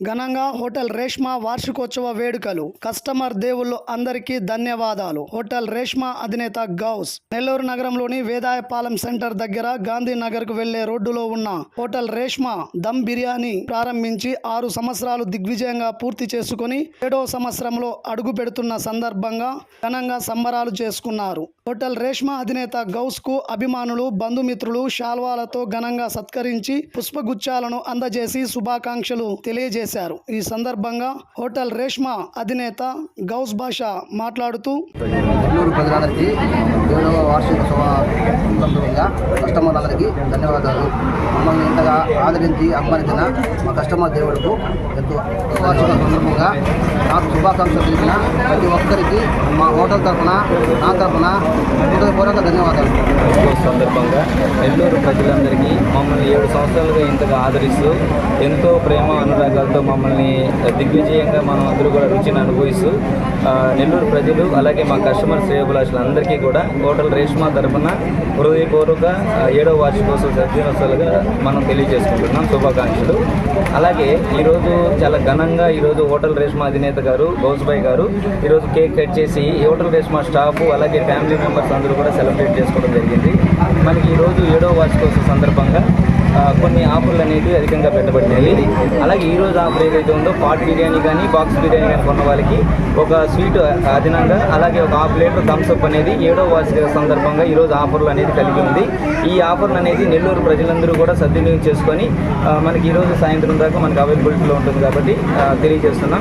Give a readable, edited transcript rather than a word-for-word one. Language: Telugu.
ఘనంగా హోటల్ రేష్మా వార్షికోత్సవ వేడుకలు. కస్టమర్ దేవుళ్ళు అందరికీ ధన్యవాదాలు. హోటల్ రేష్మా అధినేత గౌస్. నెల్లూరు నగరంలోని వేదాయపాలెం సెంటర్ దగ్గర గాంధీ నగర్ కు వెళ్లే రోడ్డులో ఉన్న హోటల్ రేష్మా దమ్ బిర్యానీ ప్రారంభించి 6 సంవత్సరాలు దిగ్విజయంగా పూర్తి చేసుకుని 7వ సంవత్సరంలో అడుగు పెడుతున్న సందర్భంగా ఘనంగా సంబరాలు చేసుకున్నారు. హోటల్ రేష్మా అధినేత గౌస్ కు అభిమానులు, బంధుమిత్రులు శాల్వాలతో ఘనంగా సత్కరించి పుష్పగుచ్చాలను అందజేసి శుభాకాంక్షలు తెలియజేశారు. ఈ సందర్భంగా హోటల్ రేష్మా అధినేత గౌస్ బాషా మాట్లాడుతూ, నెల్లూరు ప్రజలందరికీ 7వ వార్షికోత్సవ సందర్భంగా కస్టమర్లందరికీ ధన్యవాదాలు. మమ్మల్ని ఇంతగా ఆదరించి అభిమానించిన మా కస్టమర్ దేవుడుకు ఎంతో వార్షిక సందర్భంగా నాకు శుభాకాంక్షలు తెలిపిన ప్రతి ఒక్కరికి మా హోటల్ తరఫున, నా తరఫున హృదయపూర్వక ధన్యవాదాలు. సందర్భంగా నెల్లూరు ప్రజలందరికీ మమ్మల్ని 7 సంవత్సరాలుగా ఇంతగా ఆదరిస్తూ ఎంతో ప్రేమ అనురాగాలతో మమ్మల్ని దిగ్విజయంగా మనం అందరూ కూడా రుచిని అనుభవిస్తూ నెల్లూరు ప్రజలు అలాగే మా కస్టమర్ శ్రేయోభిలాషులందరికీ కూడా హోటల్ రేష్మా తరఫున హృదయపూర్వక 7వ వార్షికోత్సవ సద్దినోత్సవాలుగా మనం తెలియజేసుకుంటున్నాం. శుభాకాంక్షలు. అలాగే ఈరోజు చాలా ఘనంగా ఈరోజు హోటల్ రేష్మా అధినేత గారు గౌస్బాయ్ గారు ఈరోజు కేక్ కట్ చేసి హోటల్ రేష్మా స్టాఫ్ అలాగే ఫ్యామిలీ మెంబర్స్ అందరూ కూడా సెలబ్రేట్ చేసుకోవడం జరిగింది. మనకి ఈరోజు 7వ వార్షికోత్సవ సందర్భంగా కొన్ని ఆఫర్లు అనేవి అధికంగా పెట్టబడ్డాయి. అలాగే ఈరోజు ఆఫర్ ఏదైతే ఉందో పాట్ బిర్యానీ కానీ బాక్స్ బిర్యానీ కానీ కొన్న వాళ్ళకి ఒక స్వీట్ అదనంగా అలాగే ఒక హాఫ్ లీటర్ థమ్స్అప్ అనేది 7వ వార్షిక సందర్భంగా ఈరోజు ఆఫర్లు అనేది కలిగి ఉంది. ఈ ఆఫర్లు అనేది నెల్లూరు ప్రజలందరూ కూడా సద్వినియోగం చేసుకొని మనకి ఈరోజు సాయంత్రం దాకా మనకు అవైలబిలిటీలో ఉంటుంది కాబట్టి తెలియజేస్తున్నాం.